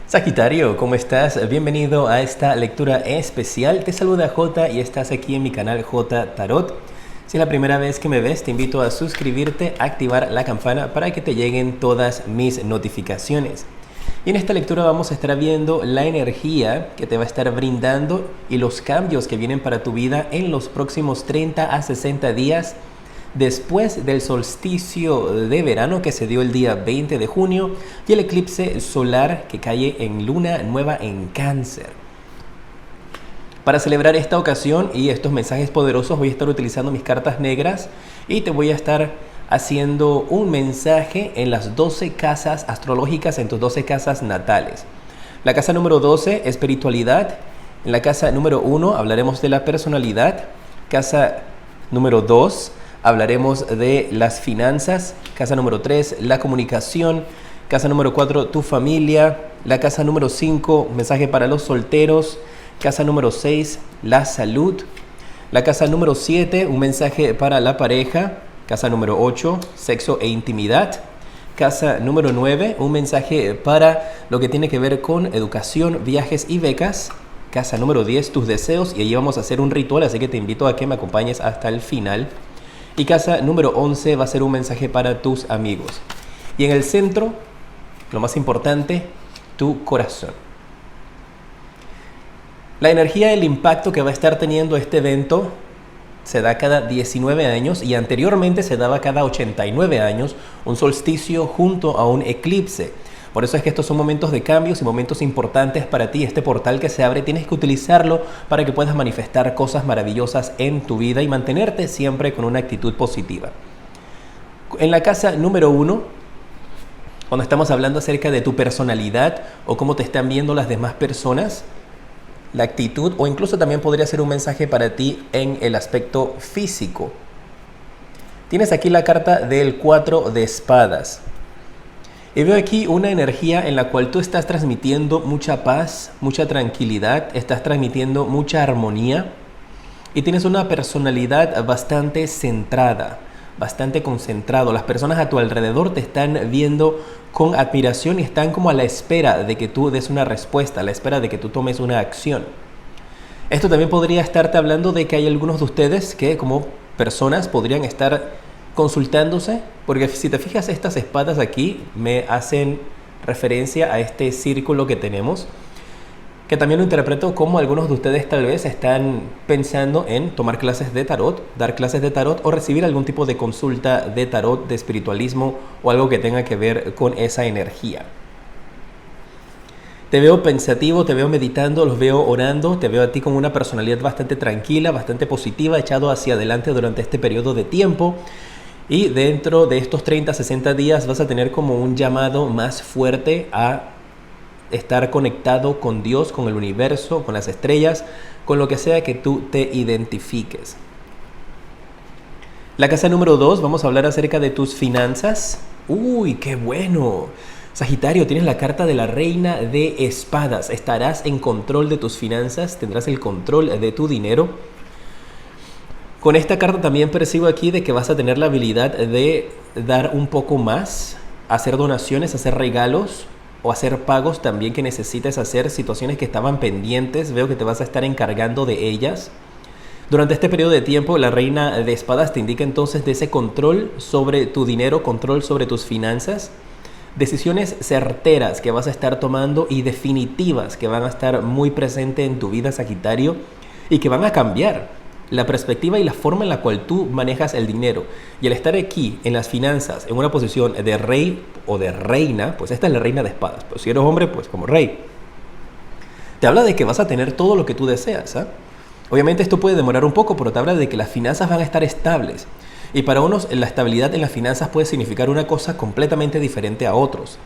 Sagitario, ¿cómo estás? Bienvenido a esta lectura especial. Te saluda J y estás aquí en mi canal J Tarot. Si es la primera vez que me ves, te invito a suscribirte, activar la campana para que te lleguen todas mis notificaciones. Y en esta lectura vamos a estar viendo la energía que te va a estar brindando y los cambios que vienen para tu vida en los próximos 30 a 60 días después del solsticio de verano que se dio el día 20 de junio y el eclipse solar que cae en luna nueva en Cáncer. Para celebrar esta ocasión y estos mensajes poderosos voy a estar utilizando mis cartas negras y te voy a estar haciendo un mensaje en las 12 casas astrológicas, en tus 12 casas natales. La casa número 12, espiritualidad. En la casa número 1 hablaremos de la personalidad. Casa número 2 hablaremos de las finanzas. Casa número 3, la comunicación. Casa número 4, tu familia. La casa número 5, mensaje para los solteros. Casa número 6, la salud. La casa número 7, un mensaje para la pareja. Casa número 8, sexo e intimidad. Casa número 9, un mensaje para lo que tiene que ver con educación, viajes y becas. Casa número 10, tus deseos. Y allí vamos a hacer un ritual, así que te invito a que me acompañes hasta el final. Y casa número 11 va a ser un mensaje para tus amigos. Y en el centro, lo más importante, tu corazón. La energía, el impacto que va a estar teniendo este evento se da cada 19 años y anteriormente se daba cada 89 años un solsticio junto a un eclipse. Por eso es que estos son momentos de cambios y momentos importantes para ti. Este portal que se abre tienes que utilizarlo para que puedas manifestar cosas maravillosas en tu vida y mantenerte siempre con una actitud positiva. En la casa número 1, cuando estamos hablando acerca de tu personalidad o cómo te están viendo las demás personas, la actitud o incluso también podría ser un mensaje para ti en el aspecto físico. Tienes aquí la carta del 4 de espadas. Y veo aquí una energía en la cual tú estás transmitiendo mucha paz, mucha tranquilidad, estás transmitiendo mucha armonía y tienes una personalidad bastante centrada, bastante concentrado. Las personas a tu alrededor te están viendo con admiración y están como a la espera de que tú des una respuesta, a la espera de que tú tomes una acción. Esto también podría estarte hablando de que hay algunos de ustedes que como personas podrían estar consultándose, porque si te fijas estas espadas aquí me hacen referencia a este círculo que tenemos, que también lo interpreto como algunos de ustedes tal vez están pensando en tomar clases de tarot, dar clases de tarot o recibir algún tipo de consulta de tarot, de espiritualismo o algo que tenga que ver con esa energía. Te veo pensativo, te veo meditando, los veo orando, te veo a ti con una personalidad bastante tranquila, bastante positiva, echado hacia adelante durante este periodo de tiempo. Y dentro de estos 30, 60 días vas a tener como un llamado más fuerte a estar conectado con Dios, con el universo, con las estrellas, con lo que sea que tú te identifiques. La casa número 2, vamos a hablar acerca de tus finanzas. ¡Uy, qué bueno! Sagitario, tienes la carta de la reina de espadas. Estarás en control de tus finanzas, tendrás el control de tu dinero. Con esta carta también percibo aquí de que vas a tener la habilidad de dar un poco más, hacer donaciones, hacer regalos o hacer pagos también que necesites hacer, situaciones que estaban pendientes, veo que te vas a estar encargando de ellas. Durante este periodo de tiempo, la reina de espadas te indica entonces de ese control sobre tu dinero, control sobre tus finanzas, decisiones certeras que vas a estar tomando y definitivas que van a estar muy presentes en tu vida, Sagitario, y que van a cambiar la perspectiva y la forma en la cual tú manejas el dinero. Y al estar aquí en las finanzas, en una posición de rey o de reina, pues esta es la reina de espadas. Pues si eres hombre, pues como rey. Te habla de que vas a tener todo lo que tú deseas, ¿eh? Obviamente esto puede demorar un poco, pero te habla de que las finanzas van a estar estables. Y para unos la estabilidad en las finanzas puede significar una cosa completamente diferente a otros.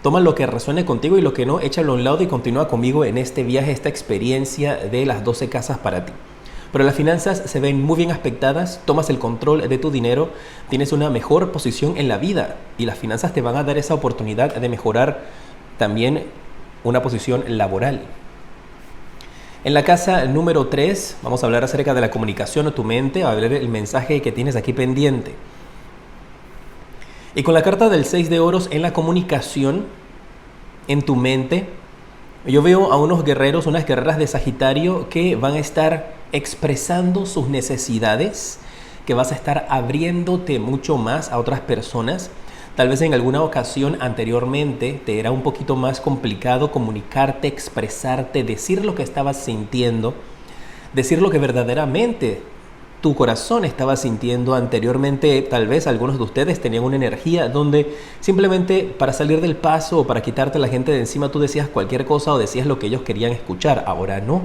Toma lo que resuene contigo y lo que no, échalo a un lado y continúa conmigo en este viaje, esta experiencia de las 12 casas para ti. Pero las finanzas se ven muy bien aspectadas, tomas el control de tu dinero, tienes una mejor posición en la vida y las finanzas te van a dar esa oportunidad de mejorar también una posición laboral. En la casa número 3 vamos a hablar acerca de la comunicación o tu mente, a ver el mensaje que tienes aquí pendiente. Y con la carta del 6 de oros en la comunicación, en tu mente, Yo veo a unos guerreros, unas guerreras de Sagitario que van a estar expresando sus necesidades, que vas a estar abriéndote mucho más a otras personas. Tal vez en alguna ocasión anteriormente te era un poquito más complicado comunicarte, expresarte, decir lo que estabas sintiendo, decir lo que verdaderamente tu corazón estaba sintiendo. Anteriormente tal vez algunos de ustedes tenían una energía donde simplemente para salir del paso o para quitarte a la gente de encima tú decías cualquier cosa o decías lo que ellos querían escuchar. Ahora no.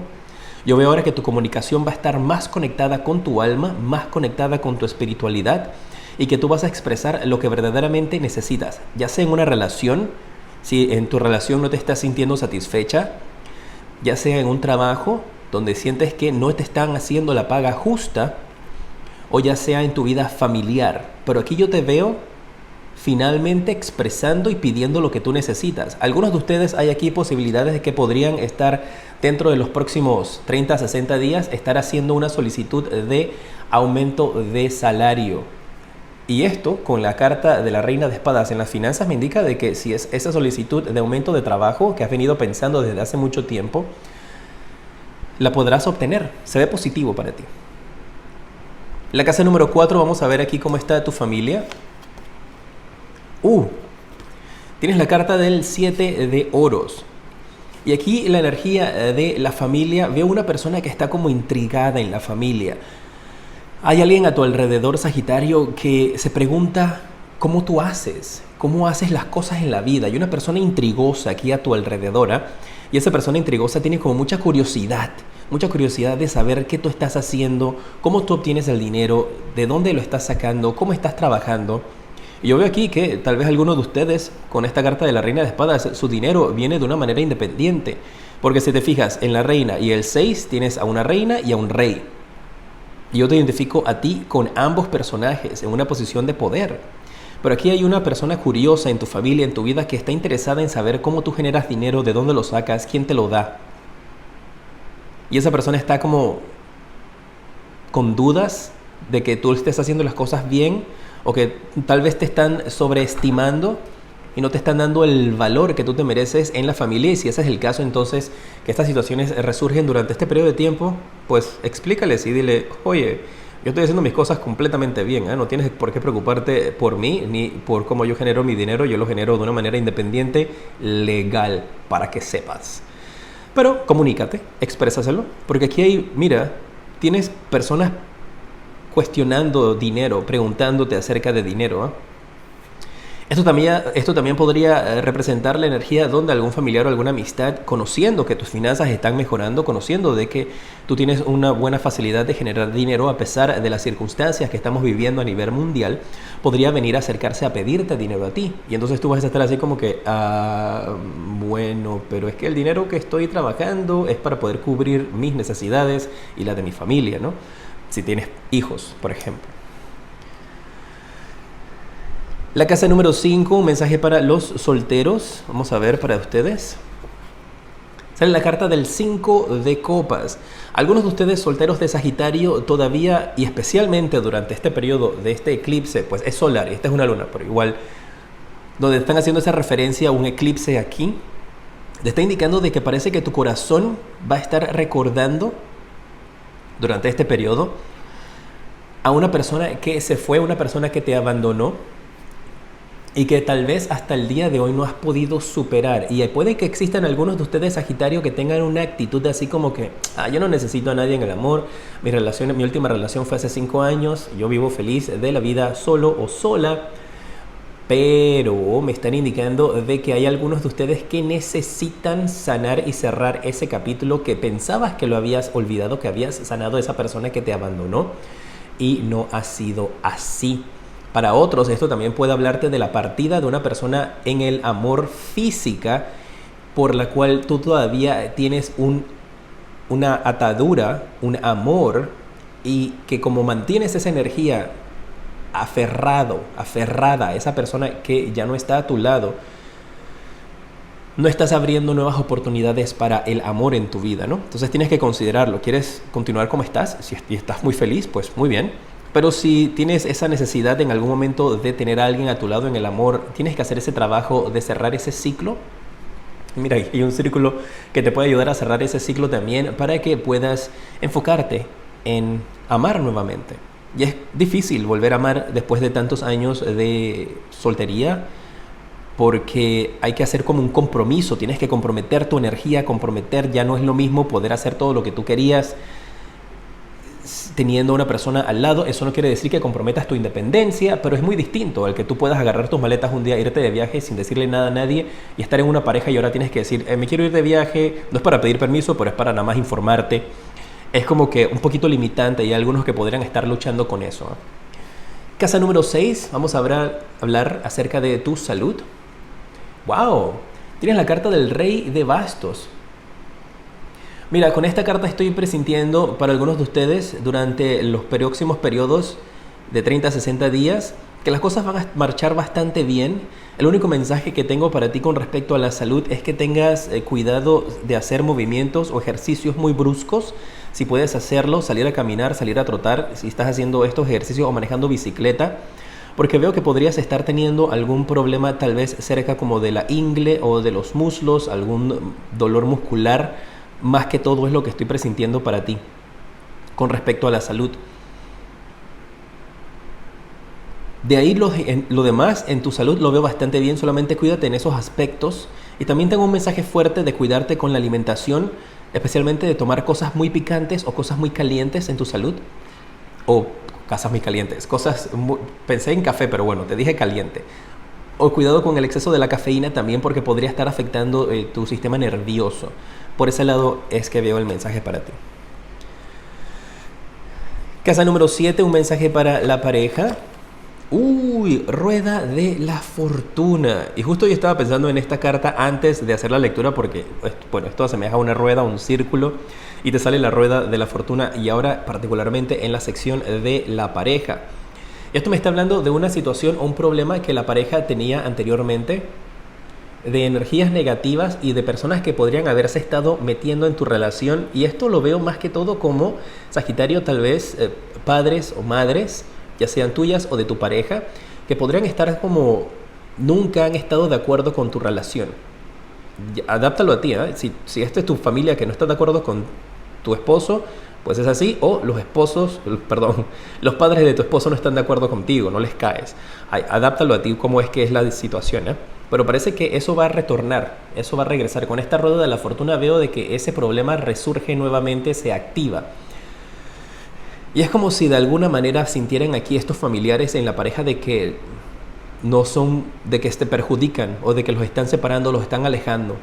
Yo veo ahora que tu comunicación va a estar más conectada con tu alma, más conectada con tu espiritualidad y que tú vas a expresar lo que verdaderamente necesitas, ya sea en una relación, si en tu relación no te estás sintiendo satisfecha, ya sea en un trabajo donde sientes que no te están haciendo la paga justa, o ya sea en tu vida familiar. Pero aquí yo te veo finalmente expresando y pidiendo lo que tú necesitas. Algunos de ustedes hay aquí posibilidades de que podrían estar dentro de los próximos 30 a 60 días, estar haciendo una solicitud de aumento de salario. Y esto, con la carta de la Reina de Espadas en las finanzas, me indica de que si es esa solicitud de aumento de trabajo que has venido pensando desde hace mucho tiempo, la podrás obtener. Se ve positivo para ti. La casa número 4, vamos a ver aquí cómo está tu familia. Tienes la carta del 7 de oros. Y aquí la energía de la familia, veo una persona que está como intrigada en la familia. Hay alguien a tu alrededor, Sagitario, que se pregunta cómo tú haces, cómo haces las cosas en la vida. Hay una persona intrigosa aquí a tu alrededor, y esa persona intrigosa tiene como mucha curiosidad de saber qué tú estás haciendo, cómo tú obtienes el dinero, de dónde lo estás sacando, cómo estás trabajando. Y yo veo aquí que tal vez algunos de ustedes, con esta carta de la Reina de Espadas, su dinero viene de una manera independiente. Porque si te fijas en la Reina y el 6, tienes a una reina y a un rey. Y yo te identifico a ti con ambos personajes en una posición de poder. Pero aquí hay una persona curiosa en tu familia, en tu vida, que está interesada en saber cómo tú generas dinero, de dónde lo sacas, quién te lo da. Y esa persona está como con dudas de que tú estés haciendo las cosas bien, o que tal vez te están sobreestimando y no te están dando el valor que tú te mereces en la familia. Y si ese es el caso, entonces que estas situaciones resurgen durante este periodo de tiempo, pues explícales y dile: oye, yo estoy haciendo mis cosas completamente bien, no tienes por qué preocuparte por mí ni por cómo yo genero mi dinero. Yo lo genero de una manera independiente, legal, para que sepas. Pero comunícate, exprésaselo, porque aquí hay, mira, tienes personas cuestionando dinero, preguntándote acerca de dinero. Esto también podría representar la energía donde algún familiar o alguna amistad, conociendo que tus finanzas están mejorando, conociendo de que tú tienes una buena facilidad de generar dinero a pesar de las circunstancias que estamos viviendo a nivel mundial, podría venir a acercarse a pedirte dinero a ti. Y entonces tú vas a estar así como que, bueno, pero es que el dinero que estoy trabajando es para poder cubrir mis necesidades y las de mi familia, ¿no? Si tienes hijos, por ejemplo. La casa número 5, un mensaje para los solteros. Vamos a ver para ustedes. Sale la carta del 5 de copas. Algunos de ustedes solteros de Sagitario todavía, y especialmente durante este periodo de este eclipse, pues es solar, esta es una luna, pero igual, donde están haciendo esa referencia a un eclipse aquí, te está indicando de que parece que tu corazón va a estar recordando durante este periodo a una persona que se fue, una persona que te abandonó, y que tal vez hasta el día de hoy no has podido superar. Y puede que existan algunos de ustedes, Sagitario, que tengan una actitud así como que, yo no necesito a nadie en el amor, mi última relación fue hace 5 años, yo vivo feliz de la vida solo o sola. Pero me están indicando de que hay algunos de ustedes que necesitan sanar y cerrar ese capítulo que pensabas que lo habías olvidado, que habías sanado a esa persona que te abandonó, y no ha sido así. Para otros, esto también puede hablarte de la partida de una persona en el amor física, por la cual tú todavía tienes una atadura, un amor, y que como mantienes esa energía aferrada a esa persona que ya no está a tu lado, no estás abriendo nuevas oportunidades para el amor en tu vida, ¿no? Entonces tienes que considerarlo. ¿Quieres continuar como estás? Si estás muy feliz, pues muy bien. Pero si tienes esa necesidad en algún momento de tener a alguien a tu lado en el amor, tienes que hacer ese trabajo de cerrar ese ciclo Mira, hay un círculo que te puede ayudar a cerrar ese ciclo también para que puedas enfocarte en amar nuevamente. Y es difícil volver a amar después de tantos años de soltería porque hay que hacer como un compromiso, tienes que comprometer tu energía, comprometer, ya no es lo mismo poder hacer todo lo que tú querías teniendo una persona al lado. Eso no quiere decir que comprometas tu independencia, pero es muy distinto al que tú puedas agarrar tus maletas un día, irte de viaje sin decirle nada a nadie y estar en una pareja y ahora tienes que decir, me quiero ir de viaje, no es para pedir permiso, pero es para nada más informarte. Es como que un poquito limitante y hay algunos que podrían estar luchando con eso. Casa número 6, vamos a hablar acerca de tu salud. ¡Wow! Tienes la carta del Rey de Bastos. Mira, con esta carta estoy presintiendo para algunos de ustedes durante los próximos periodos de 30 a 60 días que las cosas van a marchar bastante bien. El único mensaje que tengo para ti con respecto a la salud es que tengas cuidado de hacer movimientos o ejercicios muy bruscos. Si puedes hacerlo, salir a caminar, salir a trotar, si estás haciendo estos ejercicios o manejando bicicleta, porque veo que podrías estar teniendo algún problema tal vez cerca como de la ingle o de los muslos, algún dolor muscular. Más que todo es lo que estoy presintiendo para ti con respecto a la salud. De ahí lo demás en tu salud lo veo bastante bien, solamente cuídate en esos aspectos. Y también tengo un mensaje fuerte de cuidarte con la alimentación, especialmente de tomar cosas muy picantes o cosas muy calientes en tu salud. O cosas muy calientes, pensé en café, pero bueno, te dije caliente. O cuidado con el exceso de la cafeína también porque podría estar afectando tu sistema nervioso. Por ese lado es que veo el mensaje para ti. Casa número 7, un mensaje para la pareja. Rueda de la fortuna. Y justo yo estaba pensando en esta carta antes de hacer la lectura porque, bueno, esto asemeja a una rueda, un círculo, y te sale la rueda de la fortuna y ahora particularmente en la sección de la pareja. Esto me está hablando de una situación o un problema que la pareja tenía anteriormente, de energías negativas y de personas que podrían haberse estado metiendo en tu relación. Y esto lo veo más que todo como, Sagitario, tal vez padres o madres, ya sean tuyas o de tu pareja, que podrían estar como nunca han estado de acuerdo con tu relación. Adáptalo a ti, ¿eh? Si esta es tu familia que no está de acuerdo con tu esposo, pues es así, o los padres de tu esposo no están de acuerdo contigo, no les caes. Adáptalo a ti cómo es que es la situación, ¿eh? Pero parece que eso va a retornar, eso va a regresar. Con esta rueda de la fortuna veo de que ese problema resurge nuevamente, se activa. Y es como si de alguna manera sintieran aquí estos familiares en la pareja de que no son, de que te perjudican o de que los están separando, los están alejando.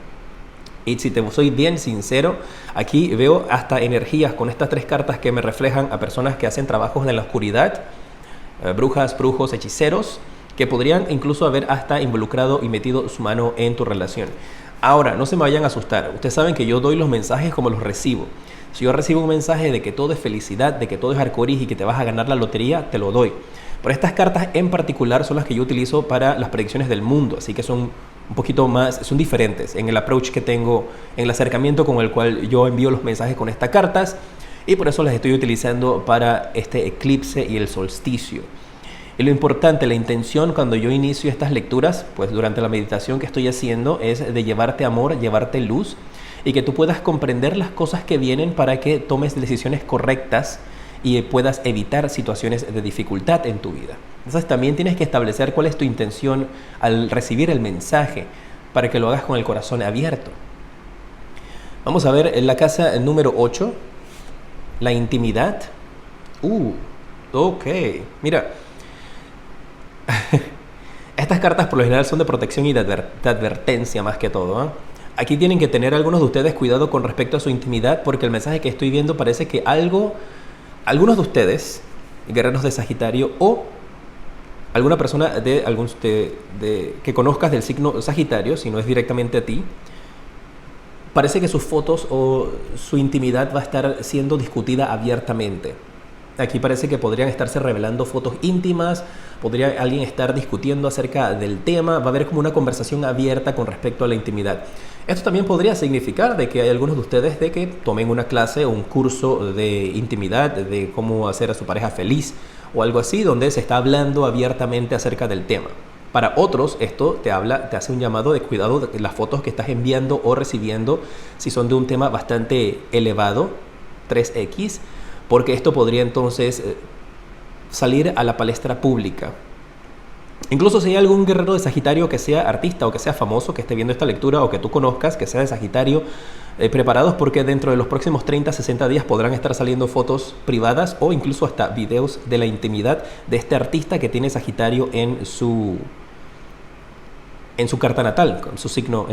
Y si te soy bien sincero, aquí veo hasta energías con estas 3 cartas que me reflejan a personas que hacen trabajos en la oscuridad, brujas, brujos, hechiceros, que podrían incluso haber hasta involucrado y metido su mano en tu relación. Ahora, no se me vayan a asustar. Ustedes saben que yo doy los mensajes como los recibo. Si yo recibo un mensaje de que todo es felicidad, de que todo es arcoíris y que te vas a ganar la lotería, te lo doy. Pero estas cartas en particular son las que yo utilizo para las predicciones del mundo, así que son un poquito más, son diferentes en el approach que tengo, en el acercamiento con el cual yo envío los mensajes con estas cartas, y por eso las estoy utilizando para este eclipse y el solsticio. Y lo importante, la intención cuando yo inicio estas lecturas, pues durante la meditación que estoy haciendo, es de llevarte amor, llevarte luz, y que tú puedas comprender las cosas que vienen para que tomes decisiones correctas y puedas evitar situaciones de dificultad en tu vida. Entonces también tienes que establecer cuál es tu intención al recibir el mensaje para que lo hagas con el corazón abierto. Vamos a ver en la casa número 8, la intimidad. Ok, mira. Estas cartas por lo general son de protección y de advertencia más que todo, ¿eh? Aquí tienen que tener algunos de ustedes cuidado con respecto a su intimidad porque el mensaje que estoy viendo parece que algunos de ustedes, guerreros de Sagitario o alguna persona que conozcas del signo Sagitario, si no es directamente a ti, parece que sus fotos o su intimidad va a estar siendo discutida abiertamente. Aquí parece que podrían estarse revelando fotos íntimas, podría alguien estar discutiendo acerca del tema, va a haber como una conversación abierta con respecto a la intimidad. Esto también podría significar de que hay algunos de ustedes de que tomen una clase o un curso de intimidad, de cómo hacer a su pareja feliz o algo así, donde se está hablando abiertamente acerca del tema. Para otros, esto te hace un llamado de cuidado de las fotos que estás enviando o recibiendo, si son de un tema bastante elevado, 3X, porque esto podría entonces salir a la palestra pública. Incluso si hay algún guerrero de Sagitario que sea artista o que sea famoso, que esté viendo esta lectura o que tú conozcas, que sea de Sagitario, preparados porque dentro de los próximos 30, 60 días podrán estar saliendo fotos privadas o incluso hasta videos de la intimidad de este artista que tiene Sagitario en su carta natal, en su signo.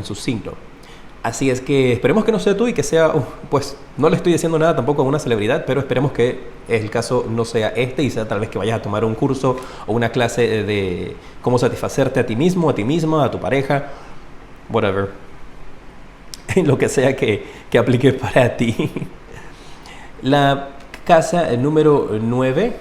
Así es que esperemos que no sea tú y que sea, pues no le estoy diciendo nada tampoco a una celebridad, pero esperemos que el caso no sea este y sea tal vez que vayas a tomar un curso o una clase de cómo satisfacerte a ti mismo, a ti misma, a tu pareja, whatever, lo que sea que aplique para ti. La casa número 9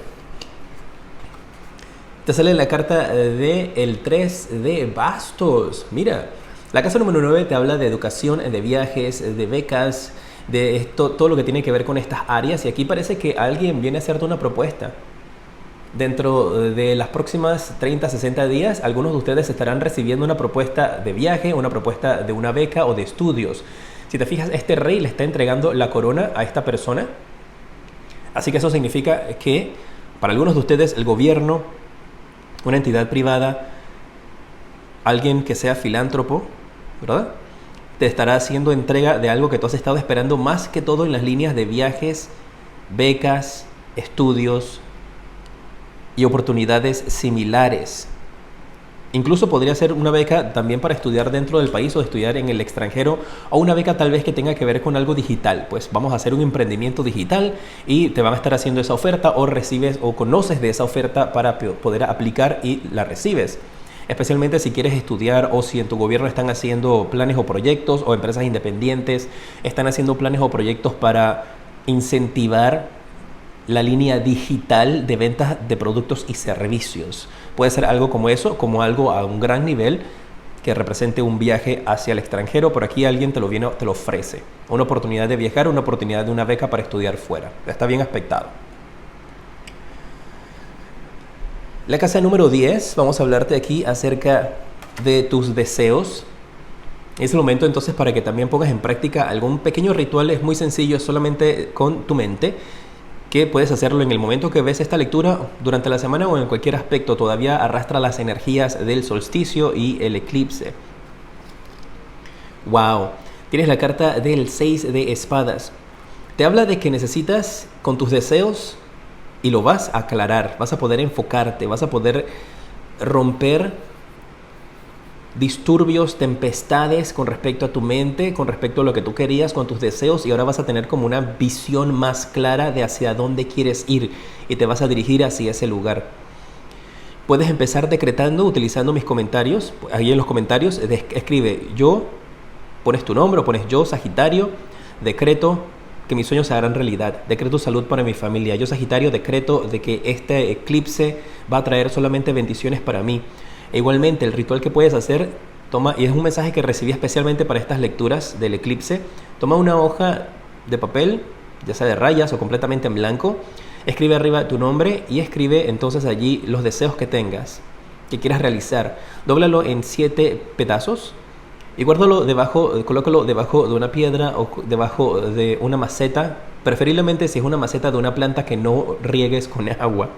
te sale la carta de el 3 de bastos. Mira, la casa número 9 te habla de educación, de viajes, de becas, de esto, todo lo que tiene que ver con estas áreas. Y aquí parece que alguien viene a hacerte una propuesta. Dentro de las próximas 30, 60 días, algunos de ustedes estarán recibiendo una propuesta de viaje, una propuesta de una beca o de estudios. Si te fijas, este rey le está entregando la corona a esta persona. Así que eso significa que para algunos de ustedes el gobierno, una entidad privada, alguien que sea filántropo, ¿verdad?, te estará haciendo entrega de algo que tú has estado esperando, más que todo en las líneas de viajes, becas, estudios y oportunidades similares. Incluso podría ser una beca también para estudiar dentro del país o estudiar en el extranjero, o una beca tal vez que tenga que ver con algo digital. Pues vamos a hacer un emprendimiento digital y te van a estar haciendo esa oferta, o recibes o conoces de esa oferta para poder aplicar y la recibes. Especialmente si quieres estudiar o si en tu gobierno están haciendo planes o proyectos, o empresas independientes están haciendo planes o proyectos para incentivar la línea digital de ventas de productos y servicios. Puede ser algo como eso, como algo a un gran nivel que represente un viaje hacia el extranjero. Por aquí alguien te lo ofrece. Una oportunidad de viajar, una oportunidad de una beca para estudiar fuera. Está bien aspectado. La casa número 10, vamos a hablarte aquí acerca de tus deseos. Es el momento entonces para que también pongas en práctica algún pequeño ritual. Es muy sencillo, solamente con tu mente, que puedes hacerlo en el momento que ves esta lectura, durante la semana o en cualquier aspecto. Todavía arrastra las energías del solsticio y el eclipse. ¡Wow! Tienes la carta del 6 de espadas. Te habla de que necesitas, con tus deseos, y lo vas a aclarar, vas a poder enfocarte, vas a poder romper disturbios, tempestades con respecto a tu mente, con respecto a lo que tú querías, con tus deseos, y ahora vas a tener como una visión más clara de hacia dónde quieres ir y te vas a dirigir hacia ese lugar. Puedes empezar decretando utilizando mis comentarios. Ahí en los comentarios escribe yo, pones tu nombre o pones yo, Sagitario, decreto que mis sueños se harán realidad, decreto salud para mi familia. Yo, Sagitario, decreto de que este eclipse va a traer solamente bendiciones para mí. E igualmente, el ritual que puedes hacer, toma, y es un mensaje que recibí especialmente para estas lecturas del eclipse, toma una hoja de papel, ya sea de rayas o completamente en blanco, escribe arriba tu nombre y escribe entonces allí los deseos que tengas, que quieras realizar. Dóblalo en 7 pedazos y guárdalo debajo, colócalo debajo de una piedra o debajo de una maceta, preferiblemente si es una maceta de una planta que no riegues con agua,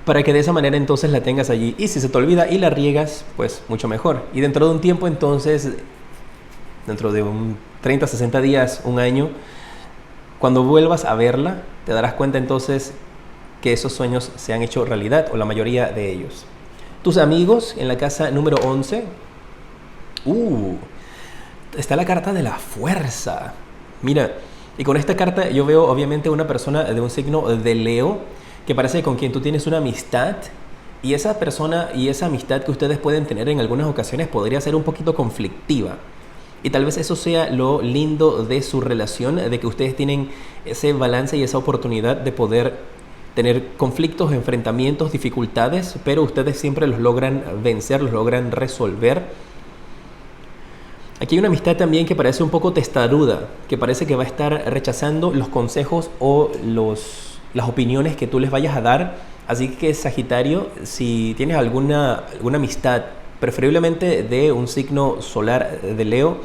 para que de esa manera entonces la tengas allí. Y si se te olvida y la riegas, pues mucho mejor. Y dentro de un tiempo entonces, dentro de un 30, 60 días, un año, cuando vuelvas a verla, te darás cuenta entonces que esos sueños se han hecho realidad, o la mayoría de ellos. Tus amigos en la casa número 11. Está la carta de la fuerza. Mira, y con esta carta yo veo obviamente una persona de un signo de Leo, que parece con quien tú tienes una amistad, y esa persona y esa amistad que ustedes pueden tener en algunas ocasiones podría ser un poquito conflictiva. Y tal vez eso sea lo lindo de su relación, de que ustedes tienen ese balance y esa oportunidad de poder tener conflictos, enfrentamientos, dificultades, pero ustedes siempre los logran vencer, los logran resolver. Aquí hay una amistad también que parece un poco testaruda, que parece que va a estar rechazando los consejos o las opiniones que tú les vayas a dar Así que Sagitario, si tienes alguna amistad, preferiblemente de un signo solar de Leo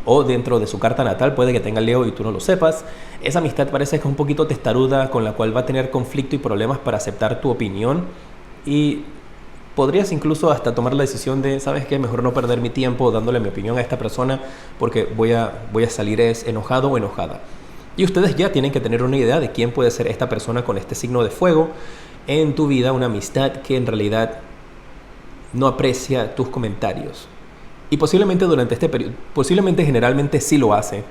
o dentro de su carta natal, puede que tenga Leo y tú no lo sepas, esa amistad parece que es un poquito testaruda, con la cual va a tener conflicto y problemas para aceptar tu opinión, y podrías incluso hasta tomar la decisión de, ¿sabes qué? Mejor no perder mi tiempo dándole mi opinión a esta persona porque voy a salir enojado o enojada. Y ustedes ya tienen que tener una idea de quién puede ser esta persona con este signo de fuego en tu vida, una amistad que en realidad no aprecia tus comentarios. Y posiblemente durante este periodo, posiblemente generalmente sí lo hace,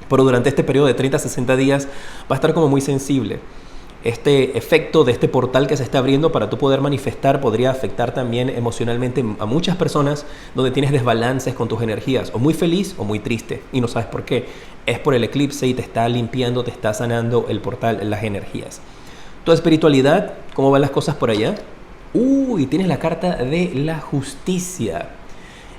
pero durante este periodo de 30 a 60 días va a estar como muy sensible. Este efecto de este portal que se está abriendo para tú poder manifestar podría afectar también emocionalmente a muchas personas donde tienes desbalances con tus energías, o muy feliz o muy triste, y no sabes por qué. Es por el eclipse y te está limpiando, te está sanando el portal, las energías. Tu espiritualidad, ¿cómo van las cosas por allá? Y tienes la carta de la justicia.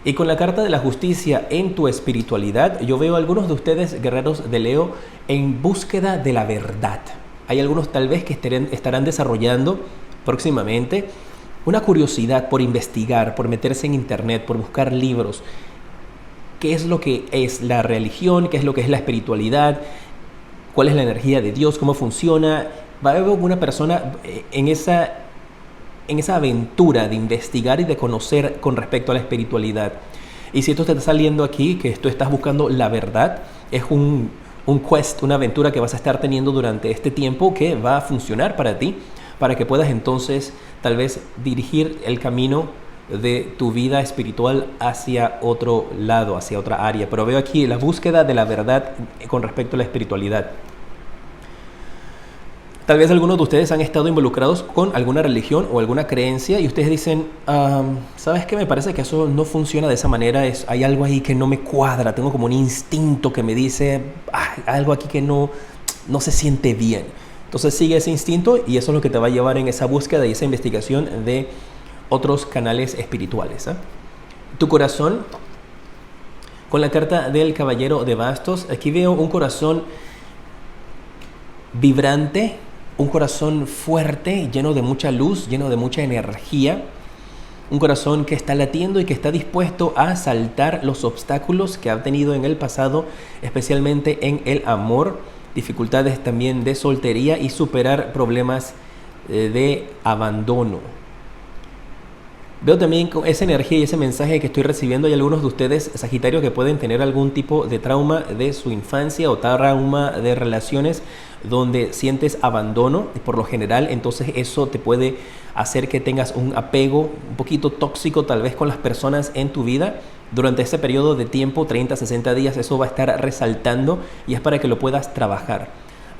Y con la carta de la justicia en tu espiritualidad, yo veo a algunos de ustedes, guerreros de Leo, en búsqueda de la verdad. Hay algunos tal vez que estarán desarrollando próximamente una curiosidad por investigar, por meterse en internet, por buscar libros. ¿Qué es lo que es la religión? ¿Qué es lo que es la espiritualidad? ¿Cuál es la energía de Dios? ¿Cómo funciona? Va a haber una persona en esa aventura de investigar y de conocer con respecto a la espiritualidad. Y si esto te está saliendo aquí, que tú estás buscando la verdad, es un quest, una aventura que vas a estar teniendo durante este tiempo que va a funcionar para ti, para que puedas entonces tal vez dirigir el camino de tu vida espiritual hacia otro lado, hacia otra área. Pero veo aquí la búsqueda de la verdad con respecto a la espiritualidad. Tal vez algunos de ustedes han estado involucrados con alguna religión o alguna creencia y ustedes dicen, ¿sabes qué? Me parece que eso no funciona de esa manera, hay algo ahí que no me cuadra, tengo como un instinto que me dice, algo aquí que no se siente bien. Entonces sigue ese instinto y eso es lo que te va a llevar en esa búsqueda y esa investigación de otros canales espirituales. Tu corazón, con la carta del Caballero de Bastos, aquí veo un corazón vibrante, un corazón fuerte, lleno de mucha luz, lleno de mucha energía, un corazón que está latiendo y que está dispuesto a saltar los obstáculos que ha tenido en el pasado, especialmente en el amor, dificultades también de soltería y superar problemas de abandono. Veo también con esa energía y ese mensaje que estoy recibiendo, hay algunos de ustedes, Sagitario, que pueden tener algún tipo de trauma de su infancia o trauma de relaciones donde sientes abandono, y por lo general entonces eso te puede hacer que tengas un apego un poquito tóxico tal vez con las personas en tu vida. Durante ese periodo de tiempo, 30, 60 días, eso va a estar resaltando y es para que lo puedas trabajar.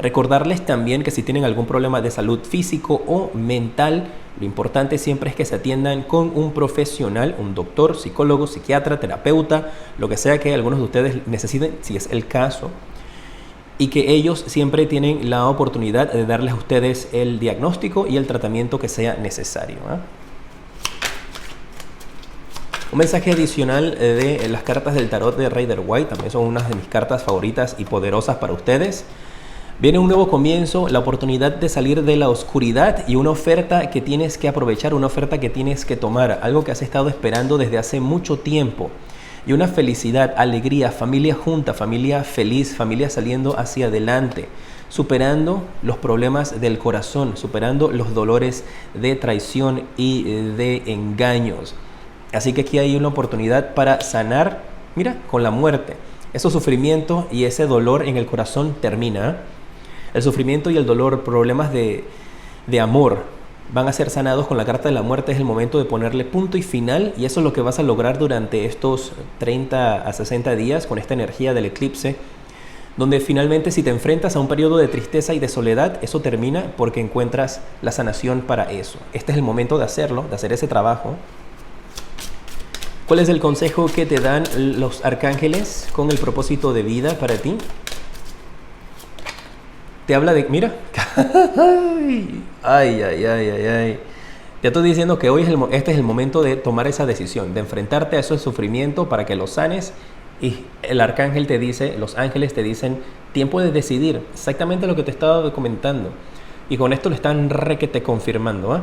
Recordarles también que si tienen algún problema de salud físico o mental, lo importante siempre es que se atiendan con un profesional, un doctor, psicólogo, psiquiatra, terapeuta, lo que sea que algunos de ustedes necesiten, si es el caso, y que ellos siempre tienen la oportunidad de darles a ustedes el diagnóstico y el tratamiento que sea necesario. Un mensaje adicional de las cartas del tarot de Rider-Waite, también son unas de mis cartas favoritas y poderosas para ustedes. Viene un nuevo comienzo, la oportunidad de salir de la oscuridad y una oferta que tienes que aprovechar, una oferta que tienes que tomar, algo que has estado esperando desde hace mucho tiempo. Y una felicidad, alegría, familia junta, familia feliz, familia saliendo hacia adelante, superando los problemas del corazón, superando los dolores de traición y de engaños. Así que aquí hay una oportunidad para sanar, mira, con la muerte. Ese sufrimiento y ese dolor en el corazón termina. El sufrimiento y el dolor, problemas de amor, van a ser sanados con la carta de la muerte. Es el momento de ponerle punto y final, y eso es lo que vas a lograr durante estos 30 a 60 días con esta energía del eclipse, donde finalmente si te enfrentas a un periodo de tristeza y de soledad, eso termina porque encuentras la sanación para eso. Este es el momento de hacerlo, de hacer ese trabajo. ¿Cuál es el consejo que te dan los arcángeles con el propósito de vida para ti? Te habla de, mira, ay. Te estoy diciendo que hoy este es el momento de tomar esa decisión, de enfrentarte a ese sufrimiento para que lo sanes. Y el arcángel te dice, los ángeles te dicen, tiempo de decidir, exactamente lo que te estaba comentando. Y con esto lo están requete confirmando, ¿ah?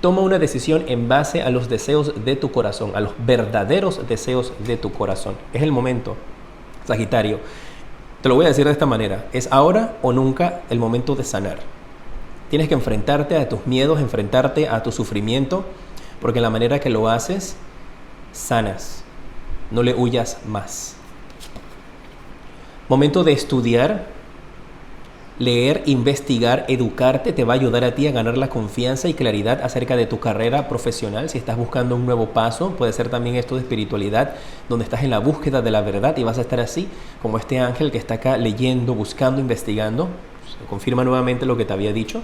Toma una decisión en base a los deseos de tu corazón, a los verdaderos deseos de tu corazón. Es el momento, Sagitario. Te lo voy a decir de esta manera. Es ahora o nunca el momento de sanar. Tienes que enfrentarte a tus miedos, enfrentarte a tu sufrimiento, porque en la manera que lo haces, sanas. No le huyas más. Momento de estudiar, leer, investigar, educarte, te va a ayudar a ti a ganar la confianza y claridad acerca de tu carrera profesional. Si estás buscando un nuevo paso, puede ser también esto de espiritualidad, donde estás en la búsqueda de la verdad y vas a estar así, como este ángel que está acá leyendo, buscando, investigando. Se confirma nuevamente lo que te había dicho.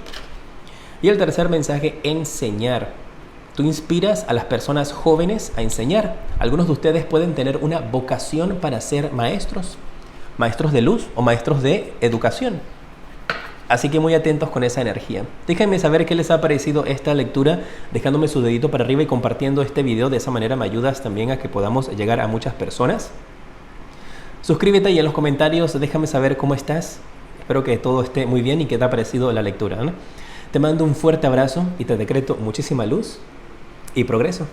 Y el tercer mensaje, enseñar. Tú inspiras a las personas jóvenes a enseñar. Algunos de ustedes pueden tener una vocación para ser maestros, maestros de luz o maestros de educación. Así que muy atentos con esa energía. Déjenme saber qué les ha parecido esta lectura, dejándome su dedito para arriba y compartiendo este video. De esa manera me ayudas también a que podamos llegar a muchas personas. Suscríbete y en los comentarios déjame saber cómo estás. Espero que todo esté muy bien y qué te ha parecido la lectura, ¿no? Te mando un fuerte abrazo y te decreto muchísima luz y progreso.